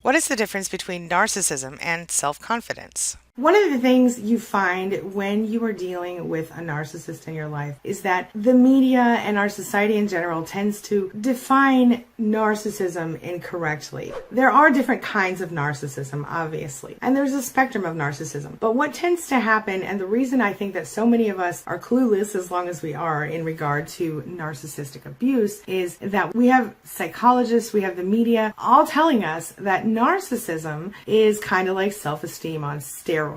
What is the difference between narcissism and self-confidence? One of the things you find when you are dealing with a narcissist in your life is that the media and our society in general tends to define narcissism incorrectly. There are different kinds of narcissism, obviously, and there's a spectrum of narcissism. But what tends to happen, and the reason I think that so many of us are clueless as long as we are in regard to narcissistic abuse, is that we have psychologists, we have the media, all telling us that narcissism is kind of like self-esteem on steroids,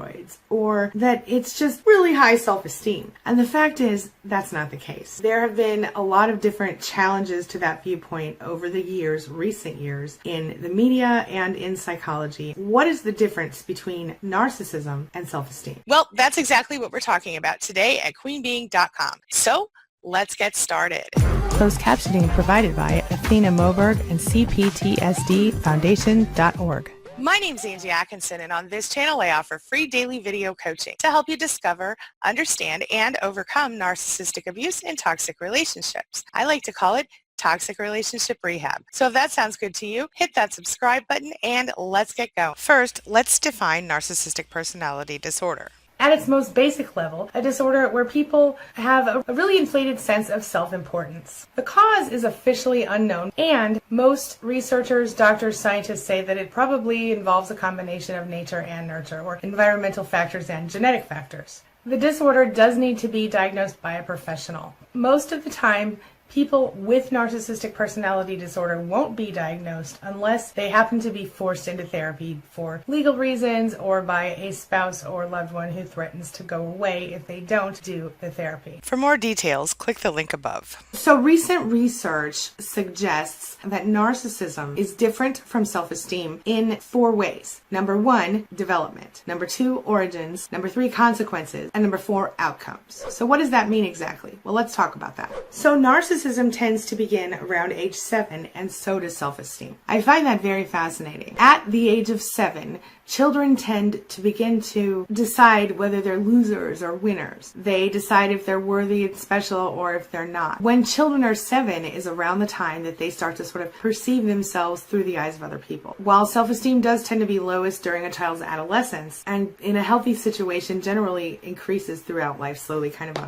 or that it's just really high self-esteem. And the fact is, that's not the case. There have been a lot of different challenges to that viewpoint over the years, recent years, in the media and in psychology. What is the difference between narcissism and self-esteem? Well, that's exactly what we're talking about today at queenbeing.com. So let's get started. Closed captioning provided by Athena Moberg and CPTSDFoundation.org. My name's Angie Atkinson, and on this channel I offer free daily video coaching to help you discover, understand, and overcome narcissistic abuse in toxic relationships. I like to call it toxic relationship rehab. So if that sounds good to you, hit that subscribe button and let's get going. First, let's define narcissistic personality disorder. At its most basic level, a disorder where people have a really inflated sense of self-importance. The cause is officially unknown, and most researchers, doctors, scientists say that it probably involves a combination of nature and nurture, or environmental factors and genetic factors. The disorder does need to be diagnosed by a professional. Most of the time, people with narcissistic personality disorder won't be diagnosed unless they happen to be forced into therapy for legal reasons or by a spouse or loved one who threatens to go away if they don't do the therapy. For more details, click the link above. So recent research suggests that narcissism is different from self-esteem in 4 ways. Number 1, development. Number 2, origins. Number 3, consequences. And number 4, outcomes. So what does that mean exactly? Well, let's talk about that. So narcissism tends to begin around age 7, and so does self-esteem. I find that very fascinating. At the age of 7, children tend to begin to decide whether they're losers or winners. They decide if they're worthy and special or if they're not. When children are 7 is around the time that they start to sort of perceive themselves through the eyes of other people. While self-esteem does tend to be lowest during a child's adolescence, and in a healthy situation generally increases throughout life slowly, kind of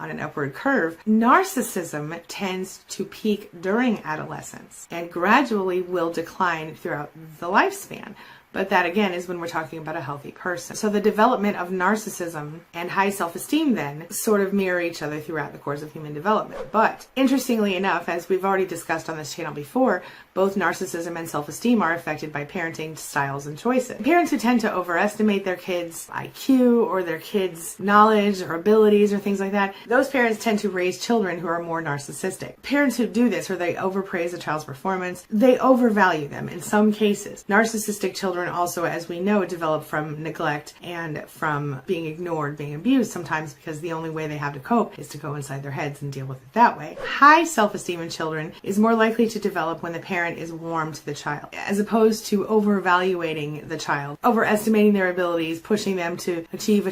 on an upward curve, narcissism tends to peak during adolescence and gradually will decline throughout the lifespan. But that, again, is when we're talking about a healthy person. So the development of narcissism and high self-esteem then sort of mirror each other throughout the course of human development. But interestingly enough, as we've already discussed on this channel before, both narcissism and self-esteem are affected by parenting styles and choices. Parents who tend to overestimate their kids' IQ or their kids' knowledge or abilities or things like that, those parents tend to raise children who are more narcissistic. Parents who do this, or they overpraise a child's performance, they overvalue them in some cases. Narcissistic children also, as we know, develop from neglect and from being ignored, being abused sometimes, because the only way they have to cope is to go inside their heads and deal with it that way. High self-esteem in children is more likely to develop when the parent is warm to the child, as opposed to overvaluating the child, overestimating their abilities, pushing them to achieve.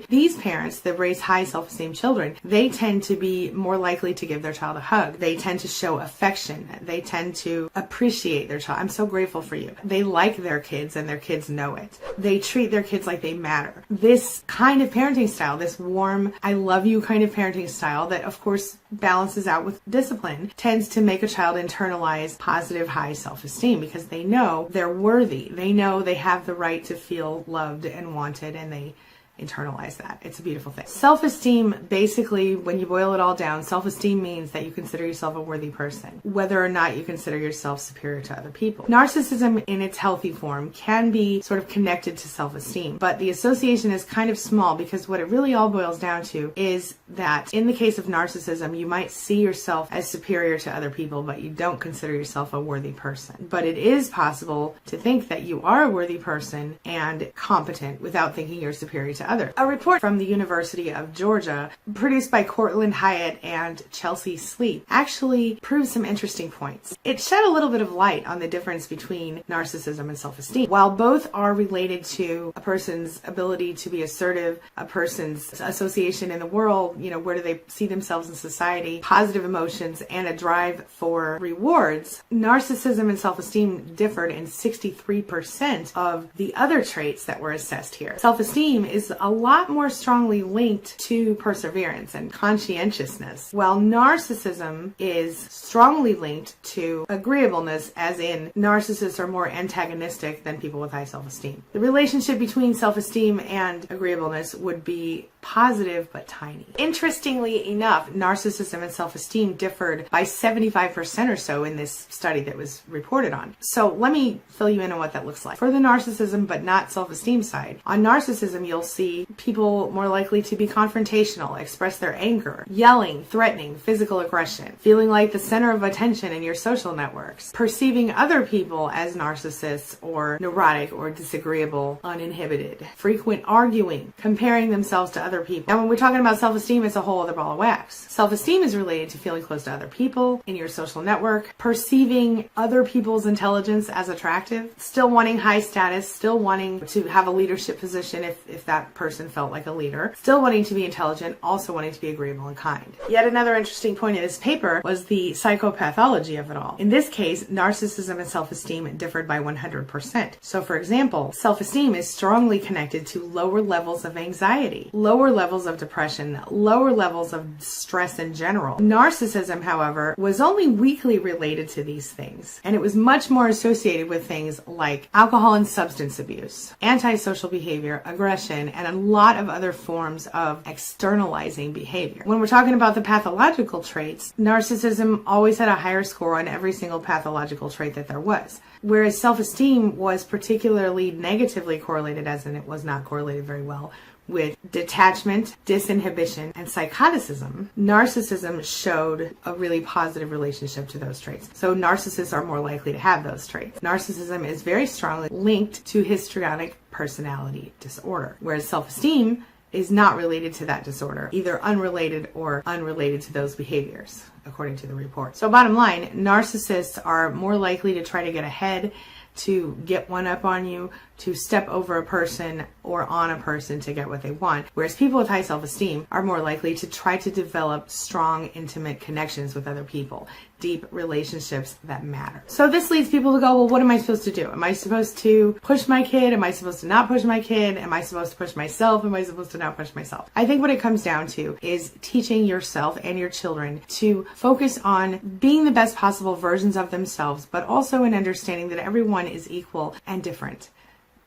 These parents that raise high self-esteem children, they tend to be more likely to give their child a hug. They tend to show affection. They tend to appreciate their child. I'm so grateful for you. They like their kids, and their kids know it. They treat their kids like they matter. This kind of parenting style, this warm, I love you kind of parenting style that of course balances out with discipline, tends to make a child internalize positive high self-esteem because they know they're worthy. They know they have the right to feel loved and wanted, and they internalize that. It's a beautiful thing. Self-esteem, basically, when you boil it all down, self-esteem means that you consider yourself a worthy person, whether or not you consider yourself superior to other people. Narcissism in its healthy form can be sort of connected to self-esteem, but the association is kind of small because what it really all boils down to is that in the case of narcissism, you might see yourself as superior to other people, but you don't consider yourself a worthy person. But it is possible to think that you are a worthy person and competent without thinking you're superior to to others. A report from the University of Georgia, produced by Cortland Hyatt and Chelsea Sleep, actually proves some interesting points. It shed a little bit of light on the difference between narcissism and self-esteem. While both are related to a person's ability to be assertive, a person's association in the world, where do they see themselves in society, positive emotions, and a drive for rewards, narcissism and self-esteem differed in 63% of the other traits that were assessed here. Self-esteem is a lot more strongly linked to perseverance and conscientiousness, while narcissism is strongly linked to agreeableness, as in narcissists are more antagonistic than people with high self-esteem. The relationship between self-esteem and agreeableness would be positive but tiny. Interestingly enough, narcissism and self-esteem differed by 75% or so in this study that was reported on. So let me fill you in on what that looks like. For the narcissism but not self-esteem side, on narcissism you'll see people more likely to be confrontational, express their anger, yelling, threatening, physical aggression, feeling like the center of attention in your social networks, perceiving other people as narcissists or neurotic or disagreeable, uninhibited, frequent arguing, comparing themselves to other people. Now, when we're talking about self-esteem, it's a whole other ball of wax. Self-esteem is related to feeling close to other people in your social network, perceiving other people's intelligence as attractive, still wanting high status, still wanting to have a leadership position if that person felt like a leader, still wanting to be intelligent, also wanting to be agreeable and kind. Yet another interesting point in this paper was the psychopathology of it all. In this case, narcissism and self-esteem differed by 100%. So for example, self-esteem is strongly connected to lower levels of anxiety, lower levels of depression, lower levels of stress in general. Narcissism, however, was only weakly related to these things, and it was much more associated with things like alcohol and substance abuse, antisocial behavior, aggression, and a lot of other forms of externalizing behavior. When we're talking about the pathological traits, narcissism always had a higher score on every single pathological trait that there was, whereas self-esteem was particularly negatively correlated, as in it was not correlated very well, with detachment, disinhibition, and psychoticism. Narcissism showed a really positive relationship to those traits. So narcissists are more likely to have those traits. Narcissism is very strongly linked to histrionic personality disorder, whereas self-esteem is not related to that disorder, either unrelated or unrelated to those behaviors, according to the report. So bottom line, narcissists are more likely to try to get ahead, to get one up on you, to step over a person or on a person to get what they want. Whereas people with high self-esteem are more likely to try to develop strong, intimate connections with other people, deep relationships that matter. So this leads people to go, well, what am I supposed to do? Am I supposed to push my kid? Am I supposed to not push my kid? Am I supposed to push myself? Am I supposed to not push myself? I think what it comes down to is teaching yourself and your children to focus on being the best possible versions of themselves, but also in understanding that everyone is equal and different.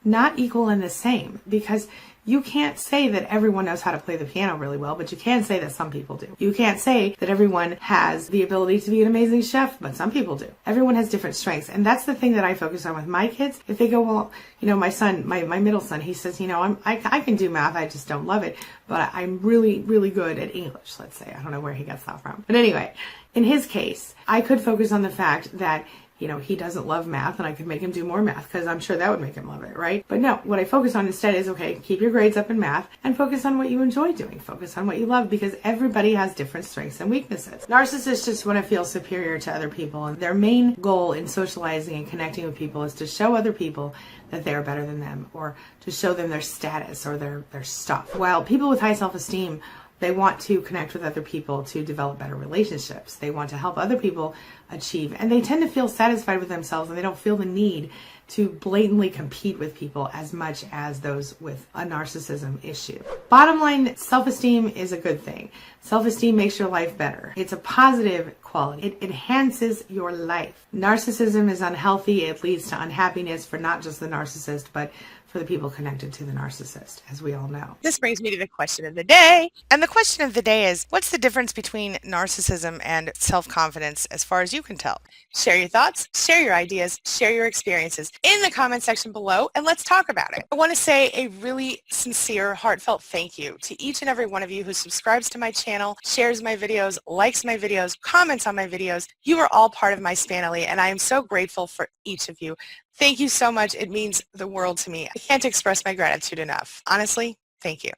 Not equal and the same, because you can't say that everyone knows how to play the piano really well, but you can say that some people do. You can't say that everyone has the ability to be an amazing chef, but some people do. Everyone has different strengths, and that's the thing that I focus on with my kids. If they go, well, my son, my middle son, he says, I can do math, I just don't love it, but I'm really, really good at English, let's say. I don't know where he gets that from. But anyway, in his case, I could focus on the fact that he doesn't love math, and I could make him do more math because I'm sure that would make him love it, right? But no, what I focus on instead is, okay, keep your grades up in math and focus on what you enjoy doing. Focus on what you love, because everybody has different strengths and weaknesses. Narcissists just want to feel superior to other people, and their main goal in socializing and connecting with people is to show other people that they're better than them, or to show them their status or their stuff. While people with high self-esteem, they want to connect with other people to develop better relationships. They want to help other people achieve, and they tend to feel satisfied with themselves, and they don't feel the need to blatantly compete with people as much as those with a narcissism issue. Bottom line, self-esteem is a good thing. Self-esteem makes your life better. It's a positive quality. It enhances your life. Narcissism is unhealthy. It leads to unhappiness for not just the narcissist, but for the people connected to the narcissist, as we all know. This brings me to the question of the day. And the question of the day is, what's the difference between narcissism and self-confidence as far as you can tell? Share your thoughts, share your ideas, share your experiences in the comment section below, and let's talk about it. I want to say a really sincere, heartfelt thank you to each and every one of you who subscribes to my channel, shares my videos, likes my videos, comments on my videos. You are all part of my family, and I am so grateful for each of you. Thank you so much. It means the world to me. I can't express my gratitude enough. Honestly, Thank you.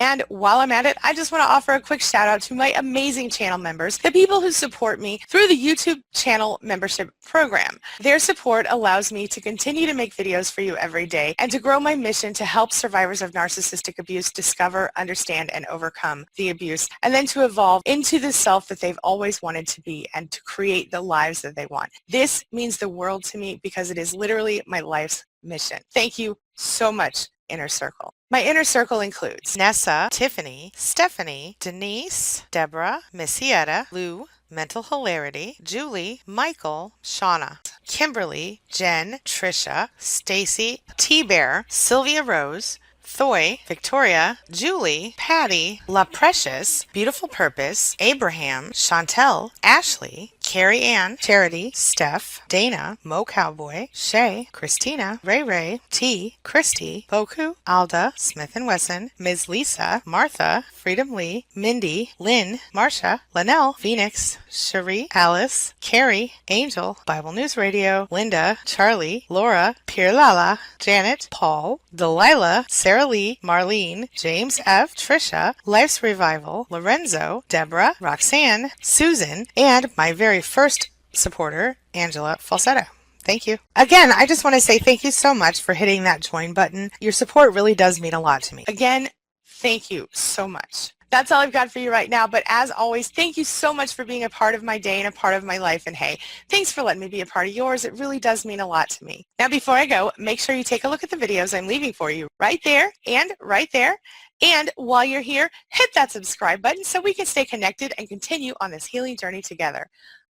And while I'm at it, I just want to offer a quick shout out to my amazing channel members, the people who support me through the YouTube channel membership program. Their support allows me to continue to make videos for you every day and to grow my mission to help survivors of narcissistic abuse discover, understand, and overcome the abuse, and then to evolve into the self that they've always wanted to be and to create the lives that they want. This means the world to me because it is literally my life's mission. Thank you so much, Inner Circle. My inner circle includes Nessa, Tiffany, Stephanie, Denise, Deborah, Missietta, Lou, Mental Hilarity, Julie, Michael, Shauna, Kimberly, Jen, Trisha, Stacy, T-Bear, Sylvia Rose, Thoy, Victoria, Julie, Patty, La Precious, Beautiful Purpose, Abraham, Chantel, Ashley, Carrie Ann, Charity, Steph, Dana, Mo Cowboy, Shay, Christina, Ray Ray, T, Christy, Boku, Alda, Smith & Wesson, Ms. Lisa, Martha, Freedom Lee, Mindy, Lynn, Marsha, Linnell, Phoenix, Cherie, Alice, Carrie, Angel, Bible News Radio, Linda, Charlie, Laura, Pierre Lala, Janet, Paul, Delilah, Sarah Lee, Marlene, James F., Trisha, Life's Revival, Lorenzo, Deborah, Roxanne, Susan, and my very first supporter, Angela Falsetto. Thank you. Again, I just want to say thank you so much for hitting that join button. Your support really does mean a lot to me. Again, thank you so much. That's all I've got for you right now, but as always, thank you so much for being a part of my day and a part of my life, and hey, thanks for letting me be a part of yours. It really does mean a lot to me. Now, before I go, make sure you take a look at the videos I'm leaving for you right there and right there. And while you're here, hit that subscribe button so we can stay connected and continue on this healing journey together.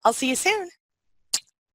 I'll see you soon.